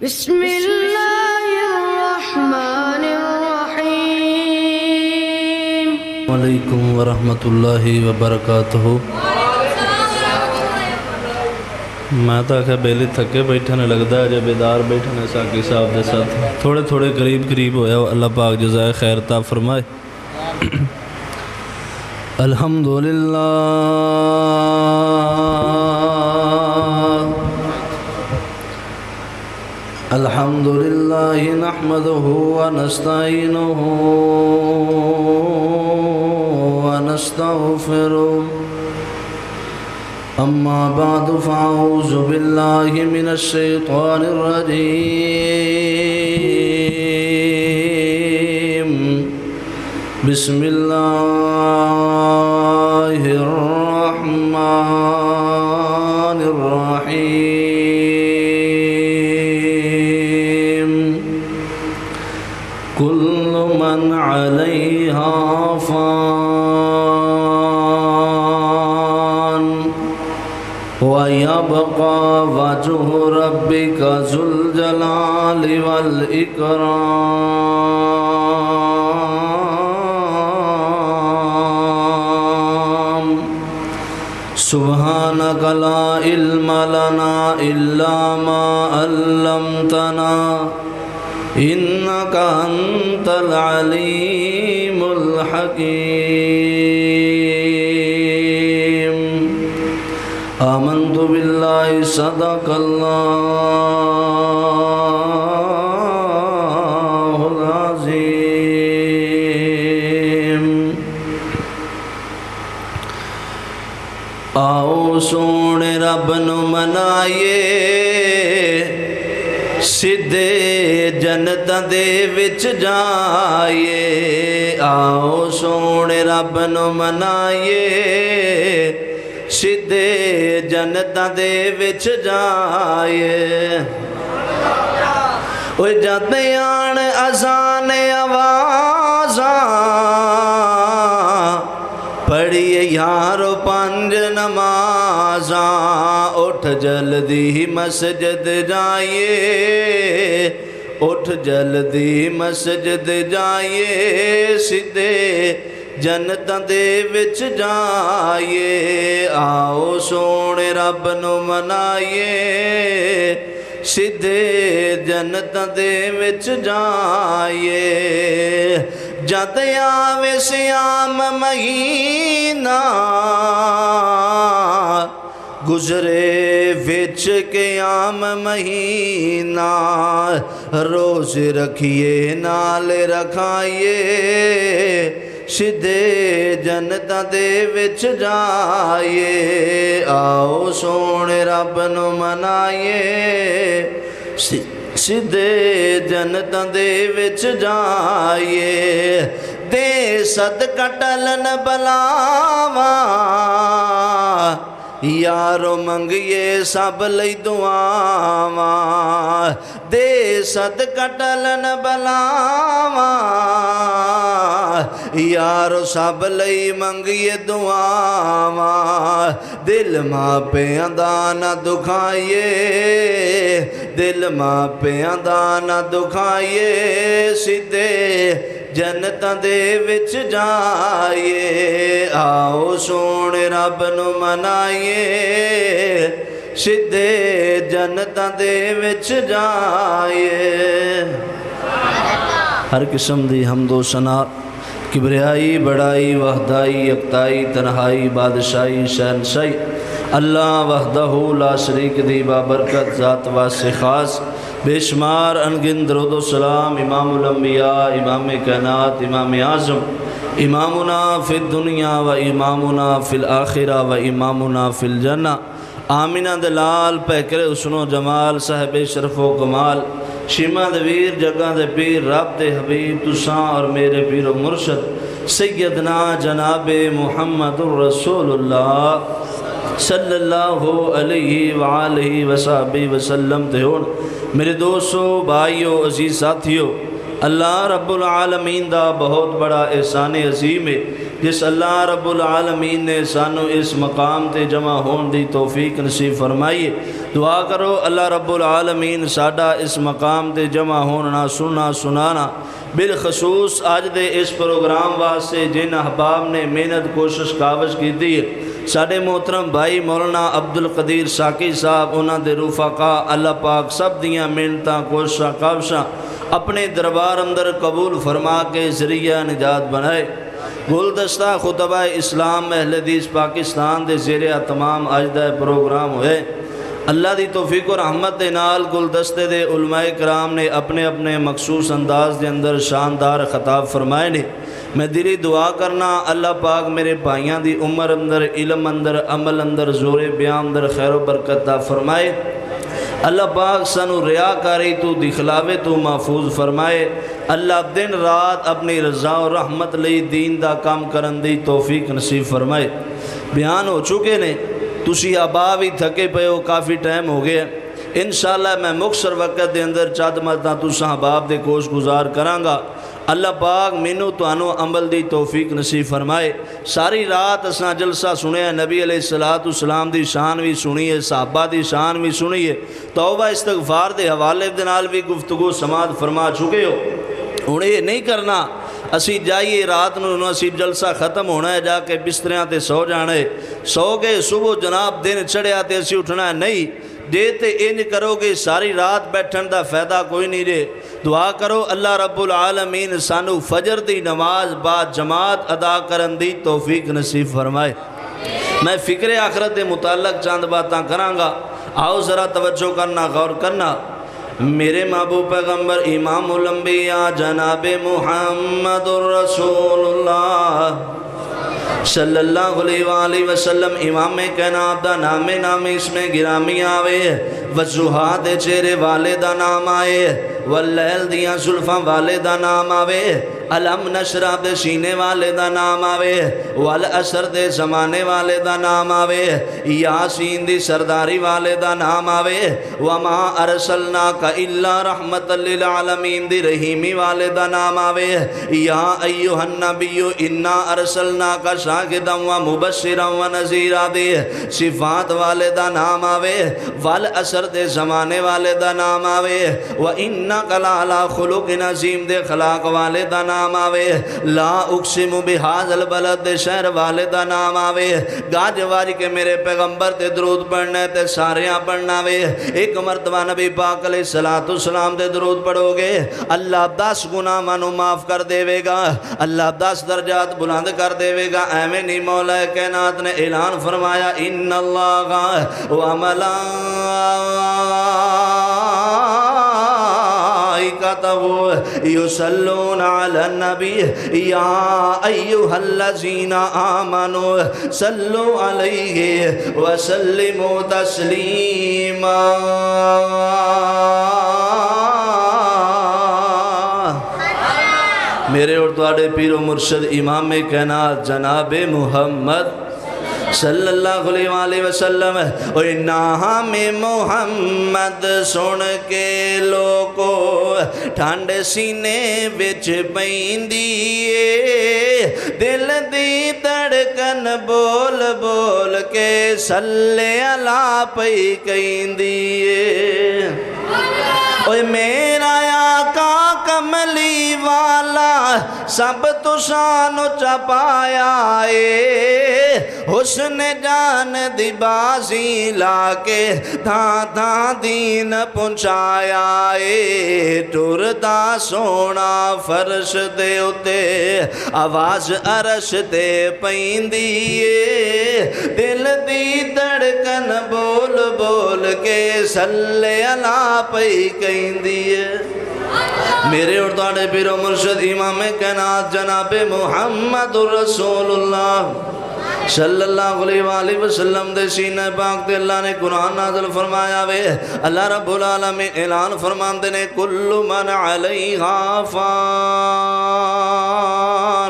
بسم اللہ الرحمن الرحیم۔ علیکم ورحمۃ اللہ وبرکاتہ۔ میں تو آخر بیلی تھکے بیٹھا نے لگتا ہے جب بیدار بیٹھنے ساکی صاحب دے ساتھ تھوڑے تھوڑے قریب ہویا اللہ پاک جزائے خیر عطا فرمائے۔ الحمدللہ الحمدللہ نحمده ونستعینه ونستغفره اما بعد فاعوذ باللہ من الشیطان الرجیم بسم اللہ الرحمن الرحیم کل من علیہا فان وَيَبْقَى وَجْهُ رَبِّكَ ذُو الْجَلَالِ وَالْإِكْرَامِ سُبْحَانَكَ لَا عِلْمَ لَنَا إِلَّا مَا عَلَّمْتَنَا إِنَّكَ أَنْتَ الْعَلِيمُ الْحَكِيمُ آمنت باللہ صدق اللہ العظیم۔ آؤ سونے رب نو منائیے سدھے جنت دے وچ جائیے۔ آؤ سونے رب نو منائیے سدھے جنتاں دے وچ جائے۔ اوہ جاتے آن اذان آوازاں پڑھیے یارو پانچ نمازاں اٹھ جلدی مسجد جائیے اٹھ جلدی مسجد جائیے سدھے جنتاں دے وچ جائیے۔ آؤ سونے رب نو منائیے سدھے جنتاں دے وچ جائیے۔ جد آوے سیام مہینہ گزرے وچ قیام مہینہ روز رکھیے نال رکھائیے سدھے جنتاں دے وچ جائیے۔ آؤ سونے رب نو منائیے سدھے جنتاں دے وچ جائیے۔ دے صدقہ ٹلن بلاواں یارو منگیے سب لئی دعاواں دے صدقہ ٹلن بلاواں یارو سب لئی منگیے دعاواں۔ دل ماپیاں دا نہ دکھائیے دل ماپیاں دا نہ دکھائیے سدھے جنتاں دے وچ جائیے۔ آؤ سونے رب نو منائیے سدھے جنتاں دے وچ جائیے۔ ہر قسم دی حمد و ثنا کبریائی بڑائی وحدائی یکتائی تنہائی بادشاہی شہنشاہی اللہ وحدہ لا شریک دی بابرکت ذات واسع خاص بے شمار انگن درود و سلام امام الانبیاء امام کائنات امام اعظم امامنا فی الدنیا و امامنا فی الآخرہ و امامنا فی الجنہ آمینہ دلال پیکر حسن و جمال صاحب شرف و کمال شیمہ دویر جگہ دے پیر رب دے حبیب تساں اور میرے پیر و مرشد سیدنا جناب محمد الرسول اللہ صلی اللہ علیہ وآلہ وصحبہ وسلم تے ہون۔ میرے دوستو بھائیو عزیز ساتھیو اللہ رب العالمین دا بہت بڑا احسان عظیم ہے جس اللہ رب العالمین نے سانو اس مقام تے جمع ہون دی توفیق نصیب فرمائیے۔ دعا کرو اللہ رب العالمین ساڈا اس مقام تے جمع ہونا سننا سنانا، بالخصوص آج دے اس پروگرام واسطے جن احباب نے محنت کوشش کاوش کی دی ہے، ساڈے محترم بھائی مولانا عبدالقدیر ساکی صاحب، انہاں دے رفقا، اللہ پاک سب دیاں محنتاں کوششاں کاوشاں اپنے دربار اندر قبول فرما کے ذریعہ نجات بنائے۔ گلدستہ خطبہ اسلام اہل حدیث پاکستان دے زیر تمام اج دا پروگرام ہوئے۔ اللہ دی توفیق و رحمت دے نال گلدستے دے علماء کرام نے اپنے اپنے مخصوص انداز دے اندر شاندار خطاب فرمائے نے۔ میں دلی دعا کرنا اللہ پاک میرے بھائیاں دی عمر اندر، علم اندر، عمل اندر، زور بیان اندر خیر و برکت عطا فرمائے۔ اللہ پاک سانو ریاکاری تو دکھلاوے تو محفوظ فرمائے۔ اللہ دن رات اپنی رضا و رحمت لئی دین دا کام کرن دی توفیق نصیب فرمائے۔ بیان ہو چکے نے، تسی آبا بھی تھکے پے ہو، کافی ٹائم ہو گیا۔ انشاءاللہ میں مختصر وقت دے اندر چند مدتاں تساں احباب دے کوش گزار کرانگا۔ اللہ پاک مینوں تانوں عمل دی توفیق نصیب فرمائے۔ ساری رات اساں جلسہ سنیا، نبی علیہ السلام دی شان بھی سنی ہے، صحابہ دی شان بھی سنی ہے، توبہ استغفار دے حوالے دے نال بھی گفتگو سماعت فرما چکے ہو۔ ہن یہ نہیں کرنا اسی جائیے رات نو اسی جلسہ ختم ہونا ہے، جا کے بستریاں تے سو جانا ہے، سو گئے صبح جناب دن چڑھیا تے اسی اٹھنا ہے، نہیں جے تے انج کرو گے ساری رات بیٹھن دا فائدہ کوئی نہیں رہے۔ دعا کرو اللہ رب العالمین سانو فجر دی نماز با جماعت ادا کرن دی توفیق نصیب فرمائے۔ میں فکر آخرت دے متعلق چند باتاں کرانگا، آؤ ذرا توجہ کرنا، غور کرنا۔ میرے محبوب پیغمبر امام الانبیاء جناب محمد الرسول اللہ صلی اللہ علیہ وآلہ وسلم، امام کائنات دا نام اس میں گرامی آوے، وضحا دے چہرے والے دا نام آئے، واللیل دیاں زلفاں والے دا نام آوے، علم نشرہ دے سینے والے دا نام آوے، والعصر دے زمانے والے دا نام آوے، یاسین دی سرداری والے دا نام آوے، وما ارسلناک الا رحمت للعالمین دی رحیمی والے دا نام آوے، یا ایوہ النبی انا ارسلناک شاہدا و مبشرا و نذیرا دے صفات والے دا نام آوے، والعصر دے زمانے والے دا نام آوے، وَإِنَّكَ لَعَلَىٰ خُلُقٍ عَظِيمٍ دے خلاق والے دا نام آوے، لا اقسم بہذا البلد دے شہر والے دا نام آوے۔ گاج واری کے میرے پیغمبر تے درود پڑھنے تے ساریاں پڑھنا وے، ایک مرتبہ نبی پاک علیہ السلام دے درود پڑھو گے، اللہ 10 گناہ مانو معاف کر دے وے گا، اللہ 10 درجات بلند کر دے وے گا۔ ایمیں نہیں مولا کائنات نے اعلان فرمایا، ان اللہ و یصلون علی النبی یا ایہا الذین آمنوا صلوا علیہ وسلموا تسلیما۔ میرے اور تواڈے پیر و مرشد امام کائنات جناب محمد صلی اللہ علیہ وآلہ وسلم، اوہ نام محمد سن کے لوگو ٹھنڈ سینے وچ پیندی ہے، دل دی دھڑکن بول بول کے صلی اللہ پئی کہندی ہے۔ اوہ میرا آقا کملی والا سب تو شانو چپایا اے، حسن جان دی بازی لا کے تھا تھا دین پہنچایا اے، ٹردا سونا فرش دے اتے آواز عرش تے پیندی اے، دل دی دھڑکن بول بول کے صلی اللہ پئی کہندی اے۔ میرے اور تواڈے پیر و مرشد امام کائنات جناب محمد الرسول اللہ صلی اللہ علیہ وآلہ وسلم دے سینہ پاک تے اللہ نے قرآن نازل فرمایا وے، اللہ رب العالمین اعلان فرماندے نے، کل من علیہا فان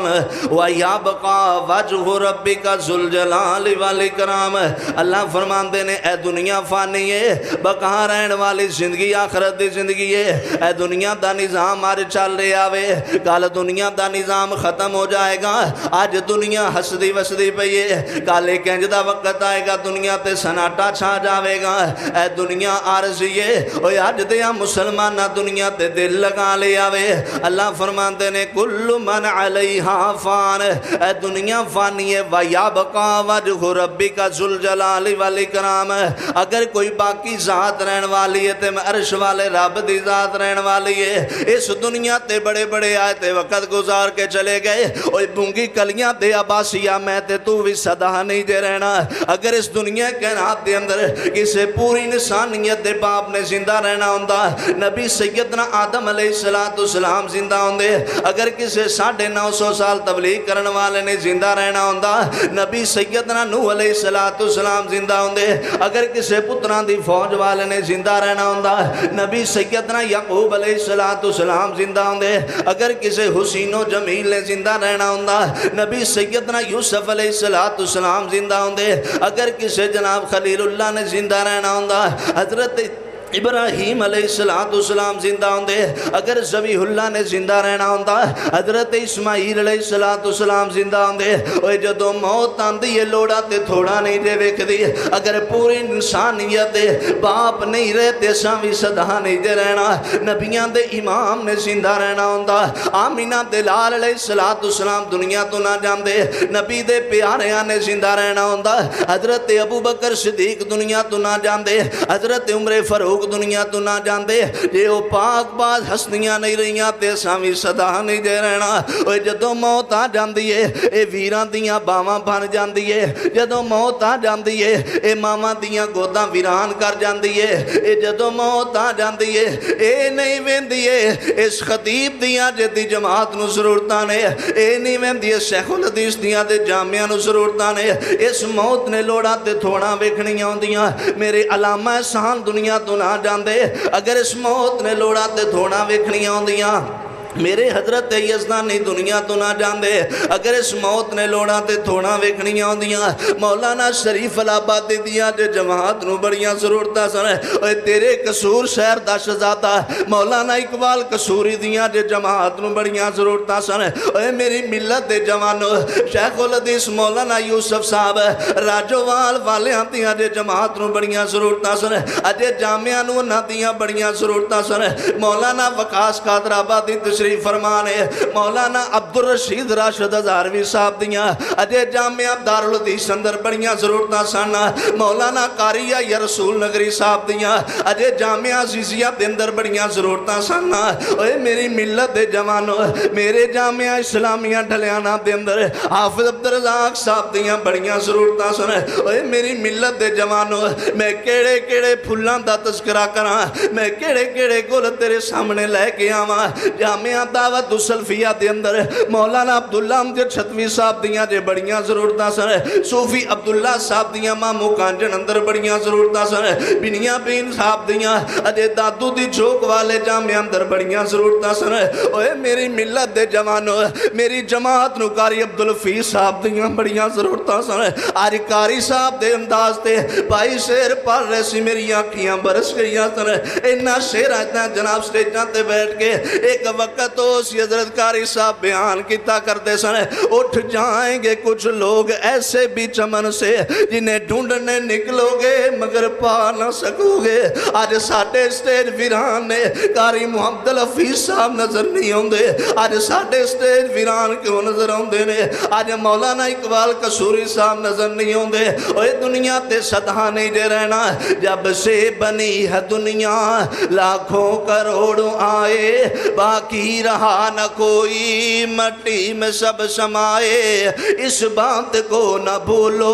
فان وَيَبْقَى وَجْهُ رَبِّكَ ذُو الْجَلَالِ وَالْإِكْرَامِ۔ اللہ فرماندے نے اے دنیا فانی ہے، بقا رہن والی زندگی آخرت دی زندگی ہے۔ اے دنیا دا نظام مار چل رہے آوے، کل دنیا دا نظام ختم ہو جائے گا۔ آج دنیا ہسدی وسدی پئی ہے، کل ایک انج دا وقت آئے گا دنیا تے سناٹا چھا جاوے گا۔ اے دنیا عارضی ہے، اوے آج دیا مسلمانہ دنیا تے دل لگا لے آوے۔ اللہ فرماندے نے کل من علیہا فان، اے دنیا فانی ہے، وَيَبْقَى وَجْهُ رَبِّكَ ذُو الْجَلَالِ وَالْإِكْرَامِ۔ اگر کوئی باقی ذات رہن والی ہے تے عرش والے رب دی ذات رہن والی ہے۔ اس دنیا تے بڑے بڑے آئے تے وقت گزار کے چلے گئے، اوہ بونگی کلیاں دے عباسیہ میں تے تو بھی صدا نہیں دے رہنا۔ اگر اس دنیا کے نات دے اندر کسے پوری انسانیت دے باپ نے زندہ رہنا ہوندہ، نبی سیدنا آدم علیہ السلام زندہ ہوندے۔ اگر کسے 950 سال تبلیغ کرن والے نے زندہ رہنا ہوندہ، نبی سیدنا نوح علیہ السلام زندہ ہوندے۔ اگر کسے پتران دی فوج والے نے زندہ رہنا ہوندہ، نبی سیدنا یعقوب علیہ السلام زندہ ہوندے۔ اگر کسے حسین و جمیل نے زندہ رہنا ہوندہ، نبی سیدنا یوسف علیہ السلام زندہ ہوندے۔ اگر کسے جناب خلیل اللہ نے زندہ رہنا ہوندہ، حضرت ابراہیم علیہ السلام زندہ ہوندے۔ اگر ذبیح اللہ نے زندہ رہنا ہوندہ، حضرت اسماعیل علیہ السلام زندہ ہوندے۔ اوہ جدو موت آندی ہے لوڑا تے تھوڑا نہیں دے ویکھ دی۔ اگر پوری انسانیت دے باپ نہیں رہتے ساوی صدا نہیں دے رہنا۔ نبیان دے امام نے زندہ رہنا ہوندہ، آمینہ دے لال علیہ السلام دنیا تو نہ جان دے، نبی دے پیاریاں نے زندہ رہنا ہوندہ۔ حضرت ابو بکر صدیق دنیا تو نہ جان دے، حضرت عمر فاروق دنیا تو نہ جان دے۔ جے او پاک باز ہستیاں نہیں رہیاں تے سامی صدا نہیں دے رہنا۔ اوہ جدو موت آ جان دیئے اے ویران دیاں باواں بھن جان دیئے۔ جدو موت آ جان دیئے اے ماما دیاں گوداں ویران کر جان دیئے۔ اے جدو موت آ جان دیئے اے نہیں وین دیئے اس خطیب دیاں جدی جماعت نو ضرورتاں نے، اے نہیں وین دیئے شیخ الحدیث دیاں دے جامعہ نو ضرورتاں نے۔ اس موت نے لوڑا تے تھوڑا ویکھنیاں ہوندیاں۔ میرے علامہ احسان دنیا تو نہ جان دے، اگر اس موت نے لوڑا تے تھوڑا ویکھنیاں ہوندیاں۔ میرے حضرت یزدانی دنیا تو نہ جان دے، اگر اس موت نے لوڑا تے تھوڑا ویکھنیاں ہوندیاں۔ مولانا شریف الابادی دیاں جے جماعت نو بڑیاں ضرورتاں سن، اوے تیرے قصور شہر دا شہزادہ مولانا اقبال قصوری دیاں جے جماعت نو بڑیاں ضرورتاں سن۔ اوے میری ملت دے جوانو، شیخ الحدیث مولانا یوسف صاحب راجوال والیاں دیاں جے جماعت نو بڑیاں ضرورتاں سن، اجے جامعہ نو نہ دیاں بڑیاں ضرورتاں سن۔ مولانا وقاص قادر آبادی شریف فرمانے، مولانا عبدالرشید راشد ہزاروی صاحب دیاں اجے جامعہ دارالحدیث اندر بڑیاں ضرورتاں سن۔ مولانا قاریہ یا رسول نگری صاحب دیاں اجے جامعہ عزیزیہ دے اندر بڑیاں ضرورتاں سن۔ اوے میری ملت دے جوانو، میرے جامعہ اسلامیہ ڈھلیانا دے اندر حافظ عبدالرزاق صاحب دیاں بڑیاں ضرورتاں سن۔ اوے میری ملت دے جوانو، میں کیڑے کیڑے پھلاں دا تذکرہ کراں، میں کیڑے کیڑے گل تیرے سامنے لے کے آواں۔ جامعہ دعوت سلفیہ دے اندر مولانا عبداللہ امجد چھتوی صاحب دیاں جے بڑیاں ضرورتاں سن۔ صوفی عبداللہ صاحب دیاں مامو کانجن اندر بڑیاں ضرورتاں سن۔ بنیاں بین صاحب دیاں اجے دادو دی چوک والے جامعہ اندر بڑیاں ضرورتاں سن۔ اوے میری ملت دے جوانو، میری جماعت نو قاری عبدالفیس صاحب دیاں بڑیاں ضرورتاں سن۔ آج قاری صاحب دے انداز تے بھائی شیر پڑھ رہے سی، میری آنکھیاں برس گئیاں سن۔ انہاں شیر آجنا جناب سٹیجاں تے بیٹھ کے ایک وقت تو اسی حضرت قاری صاحب بیان کیتا کرتے سن، اٹھ جائیں گے کچھ لوگ ایسے بھی چمن سے جنہیں ڈھونڈنے نکلو گے مگر پا نہ سکو گے۔ آج ساڑھے سٹیج ویران نے قاری محمد الحفیظ صاحب نظر نہیں ہوندے، آج ساڑھے سٹیج ویران کیوں نظر ہوندے نے؟ آج مولانا اقبال قصوری صاحب نظر نہیں ہوندے۔ اوہ دنیا تے صدا نہیں دے رہنا، جب سے بنی ہے دنیا لاکھوں کروڑوں آئے، باقی رہا نہ کوئی مٹی میں سب سمائے۔ اس بات کو نہ بھولو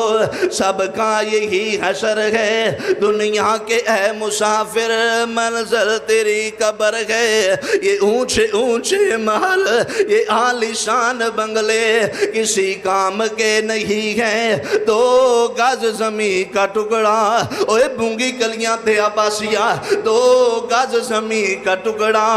سب کا یہی حشر ہے، دنیا کے اے مسافر منظر تیری قبر ہے۔ یہ اونچے اونچے محل، یہ عالی شان بنگلے کسی کام کے نہیں ہیں، 2 گز زمین کا ٹکڑا۔ اوے بونگی کلیاں تھے عباسیہ، 2 گز زمین کا ٹکڑا،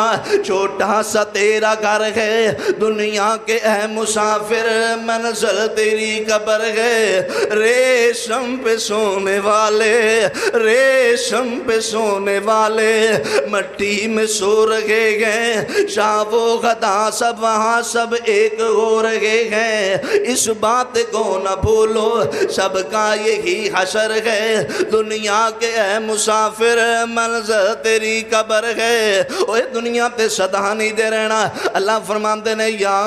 چھوٹا سا تیرا گھر ہے، دنیا کے اے مسافر منزل تیری قبر ہے۔ ریشم پہ سونے والے، ریشم پہ سونے والے مٹی میں سو رہے ہیں، شاہ و غدا سب وہاں سب ایک ہو رہے ہیں۔ اس بات کو نہ بھولو سب کا یہی حشر ہے، دنیا کے اے مسافر منزل تیری قبر ہے۔ اوہ دنیا تے صدا نہیں دے رہنا، اللہ فرماندے نے یا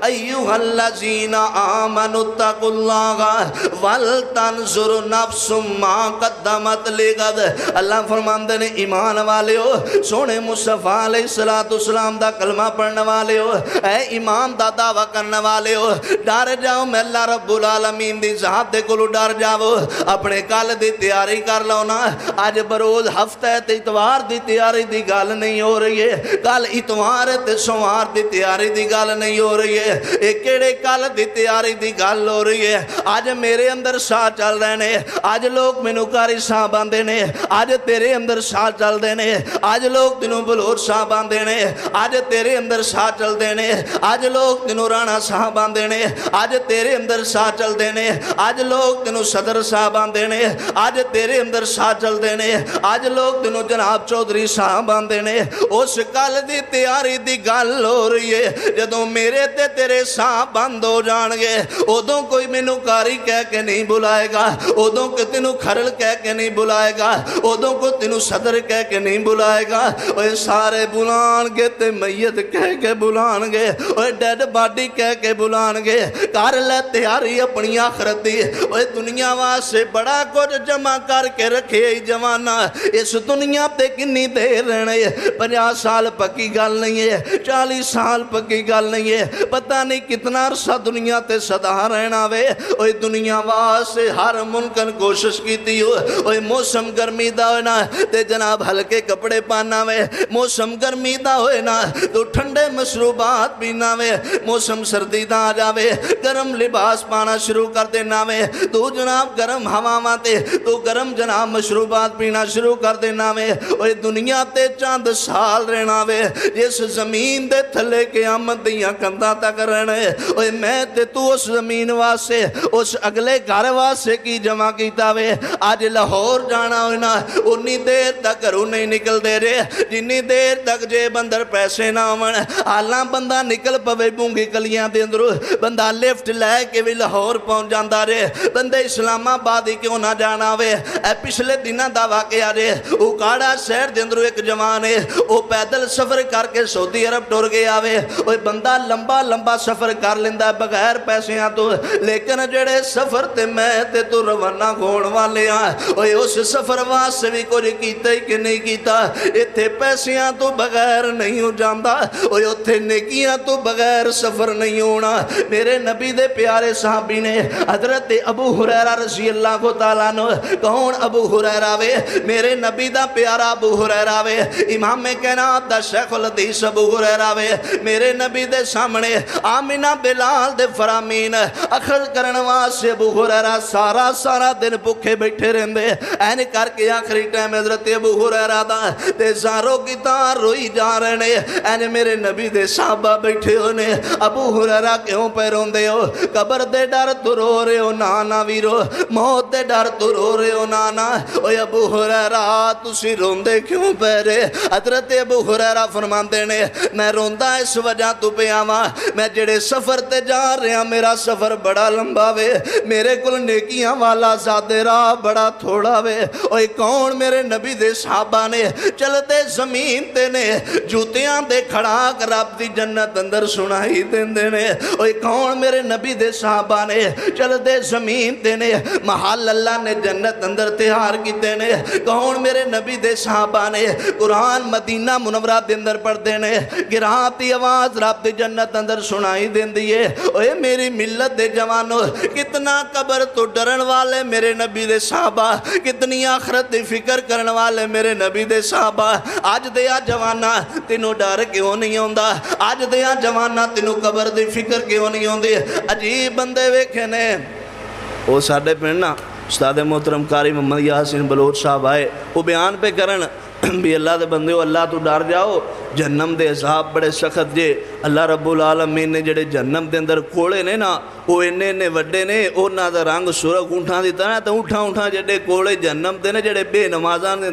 ایوہ الذین آمنوا اتقوا اللہ ولتنظر نفس ما قدمت لغد۔ اللہ فرماندے نے ایمان والے ہو، سونے مصطفیٰ علیہ السلام دا کلمہ پڑھنے والے ہو، اے ایمان دا دعویٰ کرنے والے ہو، ڈر جاؤ میں اللہ رب العالمین دی ذات دے کولو ڈر جاؤ، اپنے کل دی تیاری کر لو نا۔ آج بروز ہفتہ تے اتوار دی تیاری دی گل نہیں ہو رہی ہے، کل اتوار تے سوموار دی تیاری دی گل نہیں ہو رہی ہے، ایک کیڑے کل دی تیاری دی گل ہو رہی ہے۔ آج میرے اندر ساہ چل رہے نے، آج لوگ مینوں کاری ساہ باندھے نے، آج تیرے اندر ساہ چل دے نے، آج لوگ تینوں بلور ساہ باندھے نے، آج تیرے اندر ساہ چل دے نے، آج لوگ تینوں رانا ساہ باندھے نے، آج تیرے اندر ساہ چل دے نے، آج لوگ تینوں صدر ساہ باندھے نے، آج تیرے اندر ساہ چل دے نے، آج لوگ تینوں جناب چودھری ساہ باندھے نے۔ اس کل دی تیاری دی گل ہو رہی ہے، جدوں میرے تے تیرے ساہ بند ہو جان گے، ادوں کوئی مینوں کاری کہہ کے نہیں بلائے گا، ادوں کو تینوں کھرل کہہ کے نہیں بلائے گا، ادوں کو تینوں صدر کہہ کے نہیں بلائے گا، اوہ سارے بلان گے تے میت کہہ کے بلان گے، اوہ ڈیڈ باڈی کہہ کے بلان گے۔ کر لے تیاری اپنی آخرت دی، اوہ دنیا واسطے بڑا کچھ جمع کر کے رکھے جوانا، اس دنیا تے کنی دیر رہنے، 50 سال پکی گل نہیں ہے، 40 سال پکی گل نہیں ہے، پتہ نہیں کتنا عرصہ دنیا تے صدا رہنا وے۔ اوہ دنیا واسطے ہر ممکن کوشش کیتی ہو، اوہ موسم گرمی دا ہوئے نا تے جناب ہلکے کپڑے پانا وے، موسم گرمی دا ہوئے نا تو ٹھنڈے مشروبات پینا وے، موسم سردی دا آ جاوے گرم لباس پانا شروع کر دینا وے، تو جناب گرم ہواواں تے تو گرم جناب مشروبات پینا شروع کر دینا وے۔ اوہ دنیا تے چاند سال رہنا وے، جس زمین دے تھلے قیامت دیاں کندھاں تک رہنے۔ اوہ میں تے تو اس زمین واسے اس اگلے گھر واسے کی جمع کیتا وے، آج لاہور جانا ہوئے نا انی دیر تک گھروں نہیں نکل دے رہے، جنی دیر تک جیب اندر پیسے نہ آون، حالاں بندہ نکل پوے بونگی گلیاں دے اندروں، بندہ لفٹ لے کے بھی لاہور پہنچ جاندا رہے، بندے اسلام آباد ہی کیوں نہ جانا وے۔ اے پچھلے دنوں دا واقعہ رہے، اکاڑا شہر دے اندروں ایک جوان ہے، وہ پیدل سفر کر کے سعودی عرب ٹر گیا وے۔ وہ بندہ لمبا لمبا سفر کر لیندا بغیر پیسیاں تو، لیکن جڑے سفر تے میں تے تو روانہ ہون والے ہاں، اوہ اس سفر واسطے بھی کچھ کیتا ہی کہ نہیں کیتا، ایتھے پیسیاں تو بغیر نہیں ہو جاندا، اوہ اوتھے نیکیاں تو بغیر سفر نہیں ہونا۔ میرے نبی دے پیارے صحابی نے حضرت ابو ہریرہ رضی اللہ تعالیٰ عنہ، کون ابو ہریرہ وے؟ میرے نبی دا پیارا ابو ہریرہ وے، امام کائنات دا شیخ الحدیث ابو ہریرہ وے۔ میرے نبی دے سامنے آمینہ بلال دے فرامین اخذ کرن واسطے ابو ہریرہ سارا دن بھوکے بیٹھے رہندے، این کر کے آخری ٹائم حضرت ابو ہریرہ دا تے زاروں کی تار روئی جا رہے نے، این میرے نبی دے صحابہ بیٹھے ہونے، ابو ہریرہ کیوں پہ روندے ہو؟ قبر دے ڈر تو رو رہے ہو نانا ویرو، موت دے ڈر تو رو رہے ہو نانا، اوہ ابو ہریرہ تسی روندے کیوں پہ رہے؟ حضرت ابو ہریرہ فرماندے نے میں روندا اس وجہ تو پہ آواں، میں جڑے سفر تے جا رہے ہیں میرا سفر بڑا لمبا وے، میرے کل نیکیاں والا زیادہ راہ بڑا تھوڑا وے۔ اوہ کون میرے نبی دے صحابہ نے چلتے زمین تے نے جوتیاں دے کھڑاک رب دی جنت اندر سنائی دیندے نے، اوہ کون میرے نبی دے صحابہ نے چلتے زمین تے نے محل اللہ نے جنت اندر تیار کیتے نے، کون میرے نبی دے صحابہ نے قرآن مدینہ منورہ دے اندر پڑھ دینے، گراتی آواز رب دی جنت اندر سنائی دین دیئے۔ اوہ میری ملت دے جوانوں، کتنا قبر تو ڈرن والے میرے نبی دے صحابہ، کتنی آخرت دی فکر کرن والے میرے نبی دے صحابہ، آج دیا جوانا تینوں ڈر کیوں نہیں ہوندا؟ آج دیا جوانا تینوں قبر دی فکر کیوں نہیں ہوندی؟ عجیب بندے ویکھے نے، وہ ساڈے پنڈ نا استاد محترم قاری محمد یاسین بلوچ صاحب آئے، وہ بیان پہ کرن بھی اللہ دے بندے ہو اللہ تو ڈر جاؤ، جہنم دے عذاب بڑے سخت جے۔ اللہ رب العالمین نے جڑے جہنم دے اندر کوڑے نے نا وہ انے وڈے نے، انہاں دا رنگ سرخ اونٹھاں دی طرح، تے اونٹھاں جڑے کوڑے جہنم دے نے جڑے بے نمازاں دے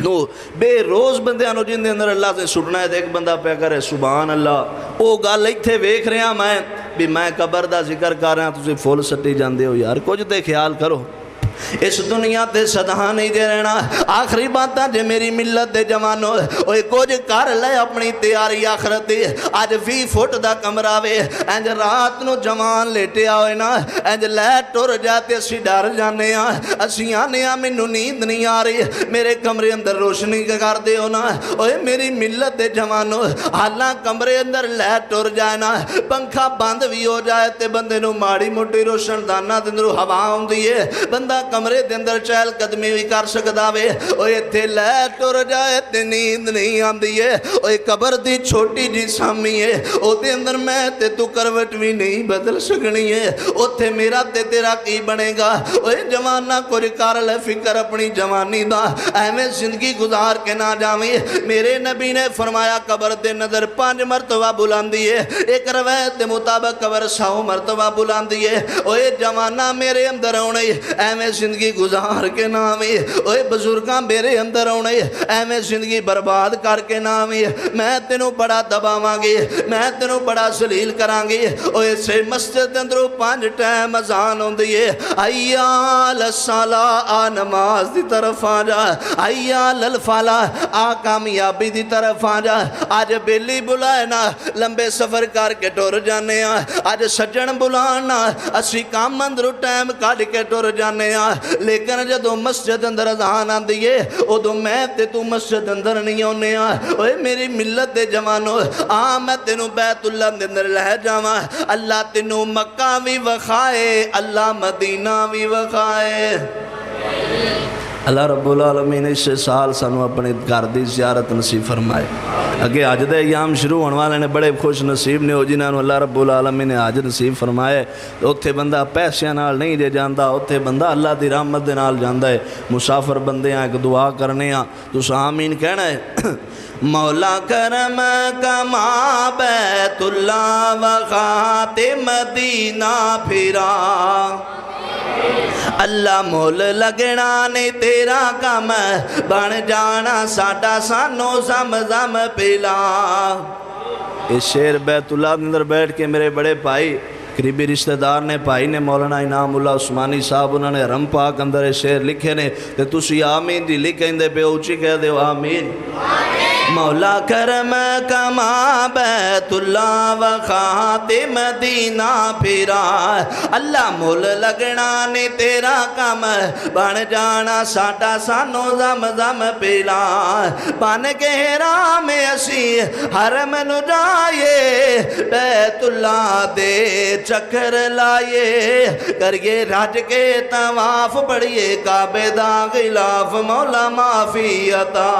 نو بے روز بندیاں نو جن دے اندر اللہ سے سٹنا ہے۔ ایک بندہ پہ کرے سبحان اللہ، او گل ایتھے ویکھ رہا میں بھی میں قبر دا ذکر کر رہا، تسی فل سٹی جاندے ہو یار، کچھ تے خیال کرو۔ اس دنیا تے صدا نہیں دے رہنا، آخری باتاں جے میری ملت دے جوانو، اوے کچھ کر لے اپنی تیاری آخرت دی۔ آج 20 فٹ دا کمرہ وے، انج رات نو جوان لیٹیا ہوئے نا، انج لائٹ ٹر جاتے اسی ڈر جانے ہاں، اسی آنے ہاں مینوں نیند نہیں آ رہی، میرے کمرے اندر روشنی کر دے ہو نا۔ اوے میری ملت دے جوانو، حالاں کمرے اندر لائٹ ٹر جائے نا، پنکھا بند بھی ہو جائے تے بندے نو ماڑی موٹی روشن دانہ دے اندر ہوا ہوندی ہے، بندہ کمرے دے اندر چہل قدمی بھی کر سکدا وے۔ اوے ایتھے لائٹ ٹر جائے تے نیند نہیں آندی ہے، اوے قبر دی چھوٹی جی سامی ہے، او دے اندر میں تے تو کروٹ بھی نہیں بدل سکنی ہے، اوتھے میرا تے تیرا کی بنے گا۔ اوے جوانہ کچھ کر لے فکر اپنی جوانی دا، ایویں زندگی گزار کے نہ جاویں۔ میرے نبی نے فرمایا قبر دے نظر 5 مرتبہ بلاندی ہے، ایک روایت دے مطابق قبر 100 مرتبہ بلاندی ہے۔ اوے جوانہ میرے اندر آنے ایویں زندگی گزار کے نہ آویں، اوے بزرگاں میرے اندر آنے ایویں زندگی برباد کر کے نہ آویں، میں تینوں بڑا دباواں گی، میں تینوں بڑا ذلیل کراں گی۔ اوے سے مسجد اندروں 5 ٹائم اذان ہوندی ہے، حیا علی الصلاۃ، آ نماز دی طرف آ جا، حیا علی الفلاح، آ کامیابی دی طرف آ جا۔ آج بیلی بلائے نا لمبے سفر کر کے ٹر جانے ہاں، آج سجن بلانا اسی کام اندروں ٹائم کڈ کے ٹر جانے ہاں، لیکن جدو مسجد اندر اذان آندی ہے ادو میں تے تو مسجد اندر نہیں ہونے ہاں۔ اوے میری ملت دے جوانو، میں تینوں بیت اللہ دے اندر لے جاواں، اللہ تینوں مکہ بھی وکھائے، اللہ مدینہ بھی وکھائے۔ اللہ رب العالمین اس سال سانو اپنے گھر دی زیارت نصیب فرمائے۔ اگے حج دے ایام شروع ہونے والے نے بڑے خوش نصیب نے ہو جنہاں نو اللہ رب العالمین نے حج نصیب فرمائے۔ اوتھے بندہ پیسے نال نہیں جے جاندا، اوتھے بندہ اللہ دی رحمت دے نال جاندا ہے۔ مسافر بندے ہیں، ایک دعا کرنے ہیں، تو آمین کہنا ہے۔ مولا کرم کما بیت اللہ وخات مدینہ پھرا، اللہ مول لگنا نے تیرا کم، بن جانا ساڈا سانو زمزم پلا۔ اس شعر بیت اللہ اندر بیٹھ کے میرے بڑے بھائی قریبی رشتہ دار نے، بھائی نے مولانا انعام اللہ عثمانی صاحب، انہوں نے حرم پاک اندر یہ شعر لکھے نے، تے تسی آمین دی لکھیں دے پہ اونچی کہہ دے آمین۔ مولا کرم کما بیت اللہ وخات مدینہ پھرا، اللہ مول لگنا نے تیرا کم، بن جانا ساڈا سانو زمزم پلا۔ بن کے حرام اسی حرم نو جائے، بیت اللہ دے چکر لائے، کریے رج کے طواف، پڑھیے کعبے دا غلاف، مولا معافی عطا۔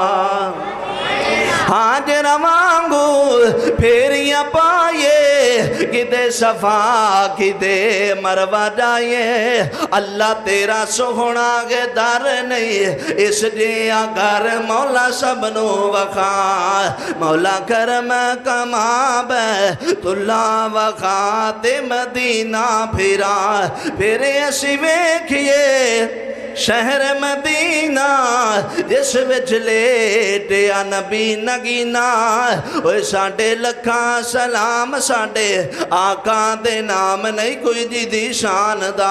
حاجر وانگو پھیریاں پائے، کدے صفا کدے مروہ جائے، اللہ تیرا سوہنا کے در نہیں، اس جیا گھر مولا سب نو وخا۔ مولا کرم کما بیت اللہ وخات مدینہ پھرا، پھر اسی ویکھیے شہر مدینہ جس وچ لیٹیا نبی نگینا۔ اوے ساڈے لکھاں سلام ساڈے آقا دے نام، نہیں کوئی جی دی شان دا۔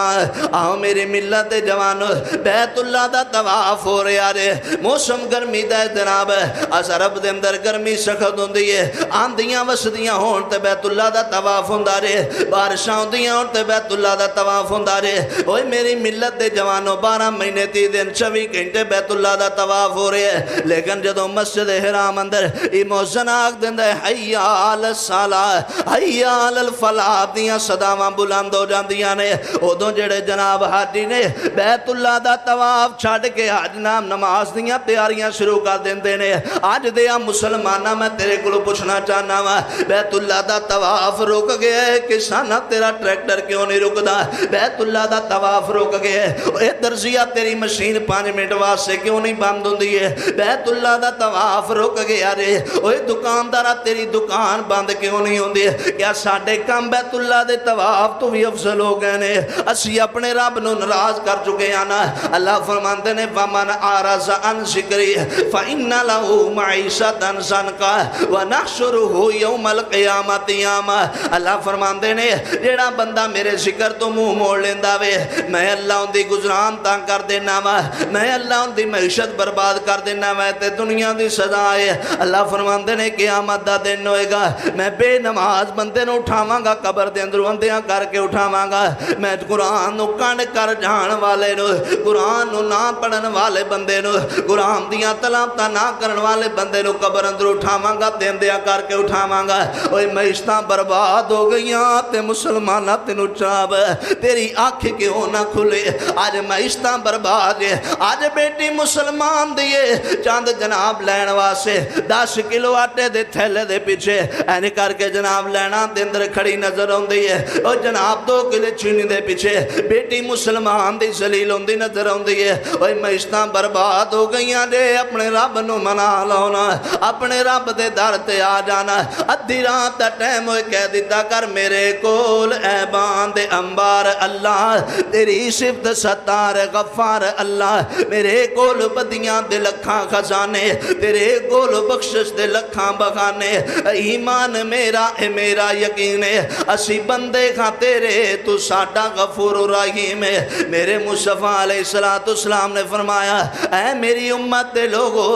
آؤ میری ملت دے جوانو، بیت اللہ دا طواف ہو رہا رے، موسم گرمی دا جناب، اس عرب دے اندر گرمی سخت ہوندی ہے، آندیاں وسدیاں ہون تے بیت اللہ دا طواف ہوندا رے، بارشاں ہوندیاں ہون تے بیت اللہ دا طواف ہوندا رے۔ اوے میری ملت دے جوانو، 12 مہینے 30 دن 24 گھنٹے بیت اللہ دا طواف ہو رہے ہیں، لیکن جدو مسجد حرام اندر موزن آگ دن دے حیا علی الصلاۃ حیا علی الفلاح دیاں صداواں بلند ہو جاندیاں نے، ادوں جڑے جناب حاجی نے بیت اللہ دا طواف چھڈ کے حج نام نماز دیاں تیاریاں شروع کر دیندے نے۔ اج دیا مسلماناں میں تیرے کولوں پوچھنا چاہنا وا، بیت اللہ دا طواف رک گیا ہے، کسانہ تیرا ٹریکٹر کیوں نہیں رکدا؟ بیت اللہ دا طواف رک گیا ہے، اے درزیا تیری مشین 5 منٹ واسطے کیوں نہیں بند ہوندی ہے؟ بیت اللہ دا طواف رک گیا رے، اوے دکاندارا تیری دکان بند کیوں نہیں ہوندی ہے؟ کیا ساڈے کام بیت اللہ دے طواف تو بھی افضل ہو گئے نے؟ اسی اپنے رب نو ناراض کر چکے ہیں نا۔ اللہ فرماندے نے وَمَنْ أَعْرَضَ عَنْ ذِكْرِي فَإِنَّ لَهُ مَعِيشَةً ضَنْكًا وَنَحْشُرُهُ يَوْمَ الْقِيَامَةِ أَعْمَىٰ۔ اللہ فرماندے نے جیڑا بندہ میرے ذکر تو منہ موڑ لیندا وے، میں اللہ ان دی گزران تنگ کر دینا وا، میں اللہ ان دی معیشت برباد کر دینا وا، تے دنیا دی سزا ہے۔ اللہ فرماندے نے قیامت دا دن ہوئے گا، میں بے نماز بندے نو اٹھاواں گا، قبر دے اندر اندھیاں کر کے اٹھاواں گا، میں قرآن نو کنڈ کر جان والے نو، قرآن نو نہ پڑھن والے بندے نو، قرآن دیاں تلاوتاں نہ کرن والے بندے نو قبر اندر اٹھاواں گا، تے اندھیاں کر کے اٹھاواں گا۔ اوے معیشتاں برباد ہو گئیاں تے مسلماناں تینوں چاو تیری آنکھ کیوں نہ کھلے؟ آج معیشتاں برباد ہے، آج بیٹی مسلمان دیے چاند جناب لین واسے 10 کلو آٹے دے تھیلے دے پیچھے این کر کے جناب لینا دے اندر کھڑی نظر ہوندی ہے، اور جناب 2 کلو چینی دے پیچھے بیٹی مسلمان دی ذلیل ہوندی نظر ہوندی ہے۔ اوے معیشتاں برباد ہو گئیاں جے اپنے رب نو منا لاؤنا، اپنے رب دے در تے آ جانا۔ ادھی رات دا ٹائم ہوئے کہہ دیتا کر میرے کول اے باندے انبار اللہ، تیری صفت ستار غفار اللہ، میرے کول بدیاں دے لکھاں خزانے، تیرے کول بخشش دے لکھاں بخانے، ایمان میرا اے میرا یقین ہے، اسی بندے کھاں تیرے تو ساڈا غفور رحیم ہے۔ میرے مصطفیٰ علیہ السلام نے فرمایا اے میری امت دے لوگو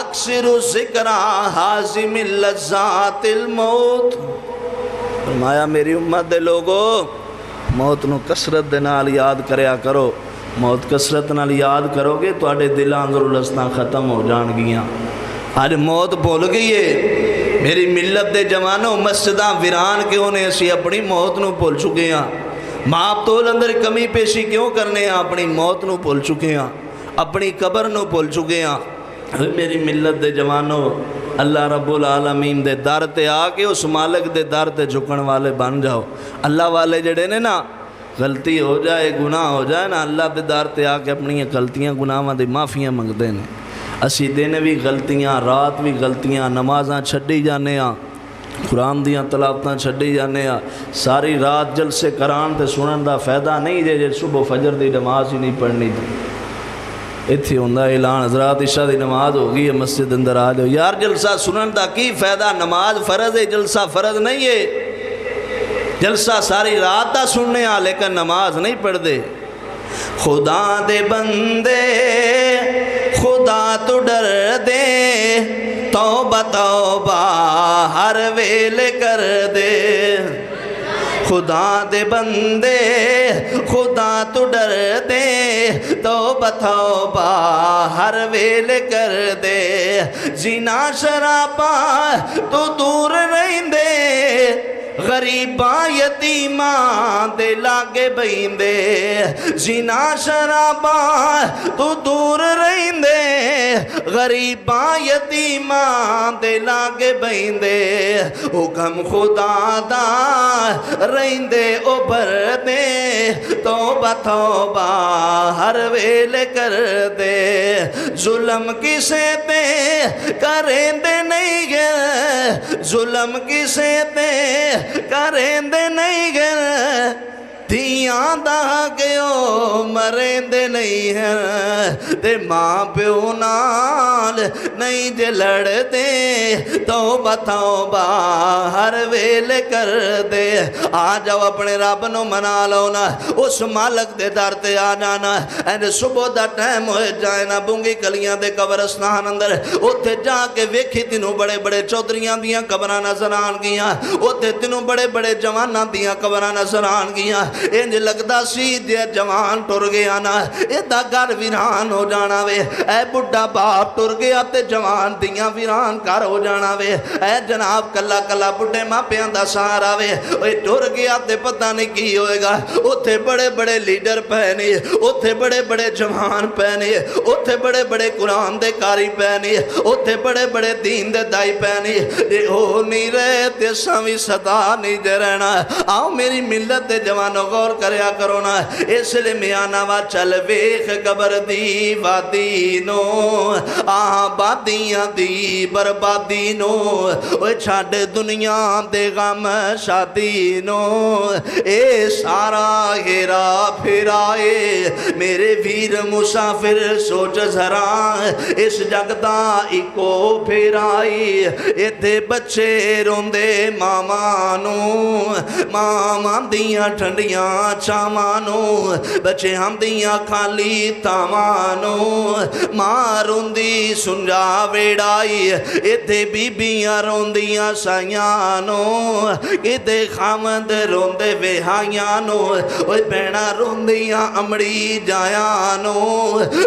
اکثر ذکرہ حازم اللذات الموت، فرمایا میری امت دے لوگو موت نو کسرت دے نال یاد کریا کرو، موت کسرت نال یاد کرو گے تو آڑے دلان اندر لسنا ختم ہو جان گیاں۔ آج موت بھول گئی ہے، میری ملت دے جوانوں مسجداں ویران کیوں نے؟ اسی اپنی موت نو بھول چکے ہیں، ماں تول اندر کمی پیشی کیوں کرنے ہیں؟ اپنی موت نو بھول چکے ہیں، اپنی قبر نو بھول چکے ہیں۔ میری ملت دے جوانوں اللہ رب العالمین دے در تے آ کے اس مالک دے در تے جھکن والے بن جاؤ۔ اللہ والے جڑے نے نا غلطی ہو جائے گناہ ہو جائے نا، اللہ دے در تے آ کے اپنی غلطیاں گناہاں دے معافیاں منگدے نے۔ اسی دن بھی غلطیاں، رات بھی غلطیاں، نمازاں چھڈی جانے ہاں، قرآن دیاں تلاوتاں چھڈی جانے ہاں، ساری رات جلسے کران تے سنن دا فائدہ نہیں جے صبح فجر دی نماز ہی نہیں پڑھنی دی۔ اتھی ہوندہ اعلان حضرات عشاء دی نماز ہو گئی ہے، مسجد اندر آ جاؤ۔ یار جلسہ سنن دا کی فائدہ؟ نماز فرض ہے، جلسہ فرض نہیں ہے۔ جلسہ ساری رات دا سننے آ لیکن نماز نہیں پڑھ دے۔ خدا دے بندے خدا تو ڈر دے، توبہ توبہ ہر ویلے کر دے۔ خدا دے بندے خدا تو ڈر دے، توبہ توبہ ہر ویلے کر دے۔ زنا شراباں تو دور رہندے، غریباں یتیماں دے لاگے بہندے۔ زنا شراباں تو دور رہندے، غریباں یتیماں دے لاگے بہندے۔ حکم خدا دا رہندے اوبر دے، توبہ توبہ ہر ویلے کر دے۔ ظلم کسے تے کریں دے نہیں گے، ظلم کسے تے کریں دے نہیں گے، دھیاں دا گیو مریں دے نہیں ہیں، تے ماں پیو نال نہیں جے لڑ دے، توبہ توبہ ہر ویلے کر دے۔ آ جاؤ اپنے رب نو منا لو نا، اس مالک دے در تے آ جانا۔ این صبح دا ٹائم ہوئے جائے نا بونگی کلیاں دے قبرستان اندر، اوتھے جا کے ویکھی تینوں بڑے بڑے چودھریاں دیاں قبراں نظر آن گیاں، اوتھے تینوں بڑے بڑے جواناں دیاں قبراں نظر آن گیاں۔ انج لگدا سی دے جوان ٹر گیا نا، ایدہ گھر ویران ہو جانا وے۔ اے بڑھا باپ ٹر گیا تے جوان دیاں ویران کر ہو جانا وے۔ اے جناب کلا کلا بڑھے ماں پیاں دا سہارا وے، اے ٹر گیا تے پتہ نہیں کی ہوئے گا۔ اوتھے بڑے بڑے لیڈر پہنے، اوتھے بڑے بڑے جوان پہنے، اوتھے بڑے بڑے قرآن دے کاری پہنے، اوتھے بڑے بڑے دین دے دائی پہنے۔ یہ ہو نہیں رہے تے ساوی صدا نہیں دے رہنا۔ آؤ میری ملت دے جوانوں غور کریا کرو نا اس لیے میاں نوا چل ویخ قبر دی وادی نو آبادیاں دی بربادی نو اوے چھاڑ دنیا دے غم شادی نو اے سارا ہیرا پھرائے میرے ویر مسافر سوچ ذرا اس جگ دا ایکو پھرائی ایتھے بچے روندے مامانو ماما دیاں ٹھنڈیاں چامانو بچے ہم دیاں خالی تامانو ماں روندی سنجا ویڑائی ایتھے بیبیاں روندیاں سائیانو ایتھے خامد روندے ویہائیانو اوے بینہ روندیاں امڑی جایانو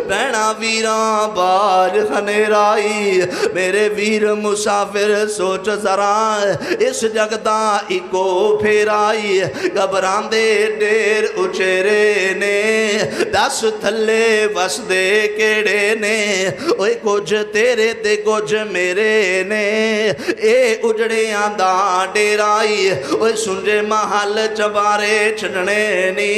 بینہ ویران باج خنیرائی میرے ویر مسافر سوچ ذرا اس جگ دا ایکو پھیرائی گھبران دے ڈیر اچھرے نے دس تھلے وس دے کیڑے نے اوے کچھ تیرے تے کچھ میرے نے اے اجڑے آندہ ڈیرائی اوے سنجے محل چبارے چھڑنے نی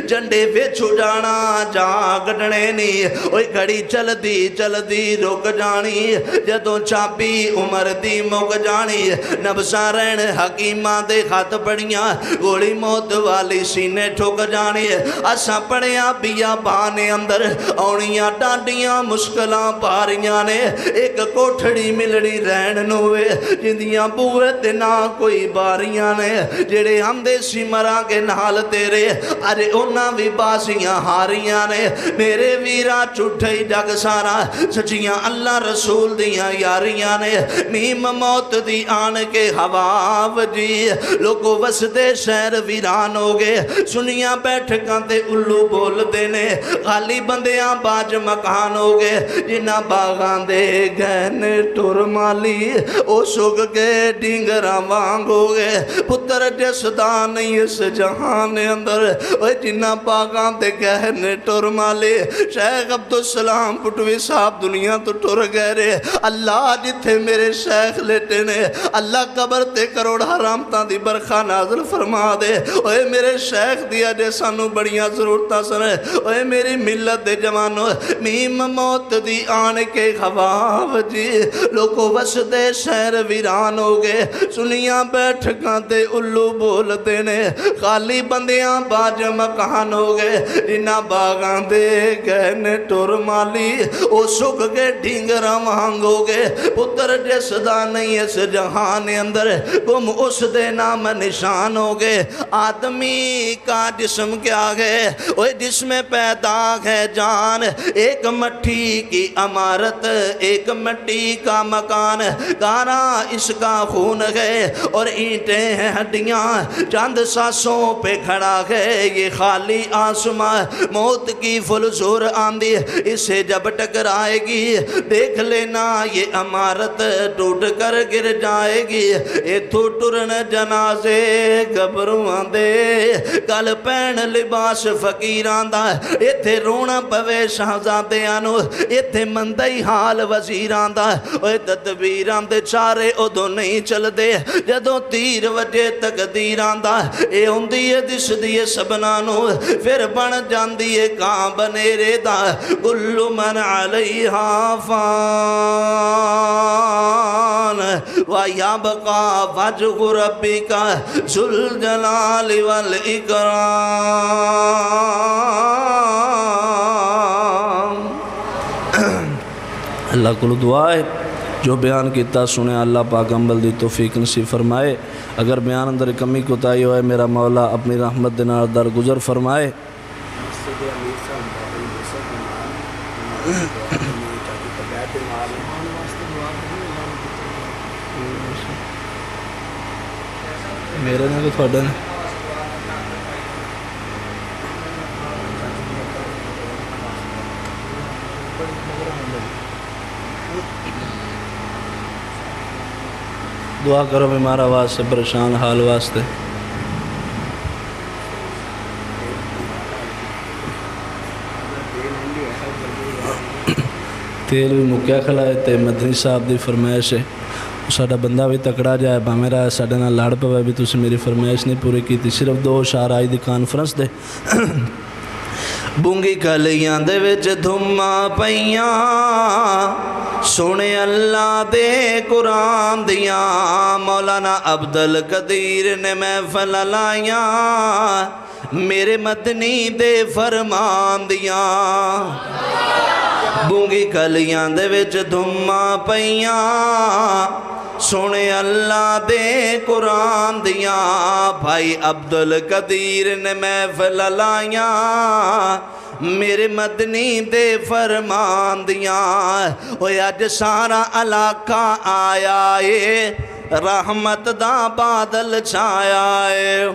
جنڈے ویچو جانا جاگڑنے نی اوے کھڑی چل دی رک جانی جدوں چاپی عمر دی مک جانی نبسا رہن حکیمہ دے خط پڑیاں گوڑی موت والی سینے ٹھوک جانی اساں پڑیاں بیا بانے اندر آنیاں ڈانڈیاں مشکلاں پاریاں نے ایک کوٹھڑی ملڑی رہن نوے جندیاں بوئے تینا کوئی باریاں نے جڑے ہم دے سمرا کے نال تیرے ارے انہاں بھی باسیاں ہاریاں نے میرے ویرا چھٹھے جگ سارا سچیاں اللہ رسول دیاں یاریاں نے میم موت دی آن کے ہواو جی لوگو وسدے شہر ویران ہو گے سنیاں بیٹھ کانتے الو بول دینے خالی بندیاں باج مکان ہو گے جنہ باغان دے گہن ٹور مالی او سوگ کے ڈینگرہ وانگ ہو گے پتر جسدہ نہیں اس جہان اندر جنہ باغان دے گہن ٹور مالی شیخ عبدالسلام پٹوی صاحب دنیا تو ٹور گئے رے اللہ جتھے میرے شیخ لیٹے نے اللہ قبر تے کروڑ حرامتاں دی برخہ نازل فرما دے اوے میرے شیخ دیا جے سانو بڑیاں ضرورتاں سنے اوے میری ملت دے جوانو میم موت دی آن کے خواہ جی لوگو وسدے شہر ویران ہو گے سنیاں بیٹھ کانتے الو بول دینے خالی بندیاں باج مکان ہو گے جنہ باغان دے گہنے ٹور مالی او سکھ کے ڈھینگرہ مانگ ہو گے پتر جسدہ نہیں اس جہان اندر گم اس دے نام نشان ہو گے آدمی کا جسم کیا ہے اوہ جسم پیدا ہے جان ایک مٹی کی عمارت ایک مٹی کا مکان گانا اس کا خون ہے اور اینٹیں ہیں ہڈیاں چند سانسوں پہ کھڑا ہے یہ خالی آسمان موت کی فل زور آندھی اسے جب ٹکرائے گی دیکھ لینا یہ عمارت ٹوٹ کر گر جائے گی اے ٹرن جنازے گبروان دے گل پین لباس فقیران دا ایتھے رونا پوے شہزادے آنو ایتھے مندئی حال وزیران دا اے تدبیران دے چارے ادھو نہیں چل دے جدو تیر وجے تقدیران دا اے ہوندیے دس دیے سبنانو پھر بن جان دیے کام بنے رے دا کل من علیہا فان وَيَبْقَى وَجْهُ رَبِّكَ ذُو الْجَلَالِ وَالْإِكْرَامِ اللہ کو دعا ہے جو بیان کیتا سنے اللہ پاک عمل دی توفیق نصیب فرمائے اگر بیان اندر کمی کوتاہی ہوئے میرا مولا اپنی رحمت دینا در گزر فرمائے میرے نے تو تھوڑے نے دعا کرو بیمار آواز سے پریشان حال واسطے تیل بھی مکیا کھلائے تے مدنی صاحب دی فرمائش ہے ਸਾਡਾ ਬੰਦਾ ਵੀ ਤਕੜਾ ਜਾਏ ਭਾਵੇਂ ਰਾ ਸਾਡੇ ਨਾਲ ਲੜ ਪਵੇ ਵੀ ਤੁਸੀਂ ਮੇਰੀ ਫਰਮਾਇਸ਼ ਨਹੀਂ ਪੂਰੀ ਕੀਤੀ। ਸਿਰਫ 2 ਇਸ਼ਾਰਾ ਅੱਜ ਦੀ ਕਾਨਫਰੰਸ ਦੇ। ਬੂੰਗੀ ਕਲੀਆਂ ਦੇ ਵਿੱਚ ਧੁੰਮਾਂ ਪਈਆਂ, ਸੁਣੇ ਅੱਲਾ ਦੇ ਕੁਰਾਨ ਦੀਆਂ। ਮੌਲਾਨਾ ਅਬਦੁਲ ਕਦੀਰ ਨੇ ਮਹਿਫਲ ਲਾਈਆਂ, ਮੇਰੇ ਮਦਨੀ ਦੇ ਫਰਮਾਨ ਦੀਆਂ। ਬੂੰਗੀ ਕਲੀਆਂ ਦੇ ਵਿੱਚ ਧੁੰਮਾਂ ਪਈਆਂ, ਸੁਣੇ ਅੱਲਾ ਦੇ ਕੁਰਾਨ ਦੀਆਂ। ਭਾਈ ਅਬਦੁਲ ਕਦੀਰ ਨੇ ਮਹਿਫਲ ਲਾਈਆਂ, ਮੇਰੇ ਮਦਨੀ ਦੇ ਫਰਮਾਨ ਦੀਆਂ। ਓਏ ਅੱਜ ਸਾਰਾ ਇਲਾਕਾ ਆਇਆ ਏ, ਰਹਿਮਤ ਦਾ ਬਾਦਲ ਛਾਇਆ ਏ।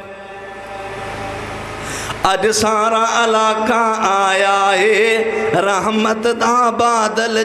ਅੱਜ ਸਾਰਾ ਇਲਾਕਾ ਆਇਆ ਏ, ਰਹਿਮਤ ਦਾ ਬਾਦਲ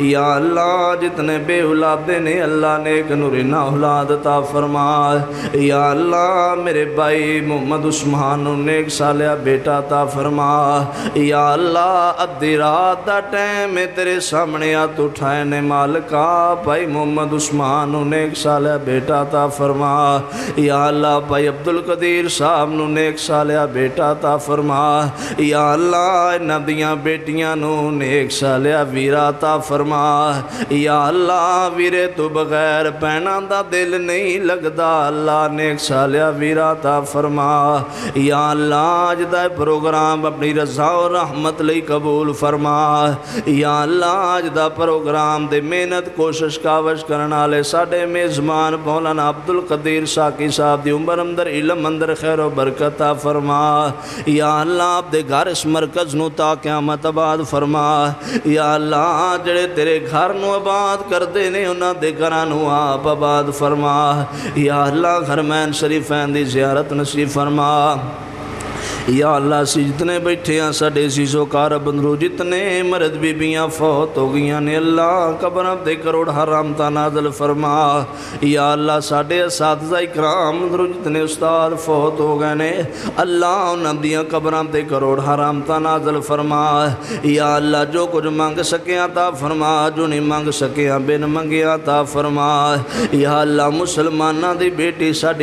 یا اللہ جتنے بے اولادے نے اللہ نیک نورینہ اولاد عطا فرما یا اللہ میرے بھائی محمد عثمان نیک صالح بیٹا عطا فرما یا اللہ ادھی رات دا ٹائم میں تیرے سامنے ہاتھ اٹھائے نے مالکا بھائی محمد عثمان نیک صالح بیٹا عطا فرما یا اللہ بھائی عبدالقدیر صاحب نو نیک صالح بیٹا عطا فرما یا اللہ انہاں دیاں بیٹیاں نو نیک صالح ویرا عطا فرما یا اللہ ویرے تو بغیر بہناں دا دل نہیں لگدا اللہ نیک صالح ویرا عطا فرما یا اللہ اج دا پروگرام اپنی رضا و رحمت لئی قبول فرما یا اللہ اج دا پروگرام دے محنت کوشش کاوش کرن والے ساڈے میزبان مولانا عبدالقدیر ساکی صاحب دی عمر اندر علم اندر خیر و برکت عطا فرما یا اللہ آپ دے گھر اس مرکز نو تا قیامت آباد فرما یا اللہ جڑے تیرے گھر نو آباد کر دے نے انہاں دے گھراں نو آپ آباد فرما یا اللہ حرمین شریفین دی زیارت نصیب فرما یا اللہ اسی جتنے بیٹھے ہیں ساڈے عزیزو کار بندرو جتنے مرد بیبیاں فوت ہو گئیاں نے اللہ قبراں تے کروڑ رحمتاں نازل فرما یا اللہ ساڈے اساتذہ اکرام بندرو جتنے استاد فوت ہو گئے نے اللہ انہاں دیاں قبراں تے کروڑ رحمتاں نازل فرما یا اللہ جو کچھ منگ سکیاں عطا فرما جو نہیں منگ سکیاں بن منگیا عطا فرما یا اللہ مسلماناں دی بیٹی ساڈی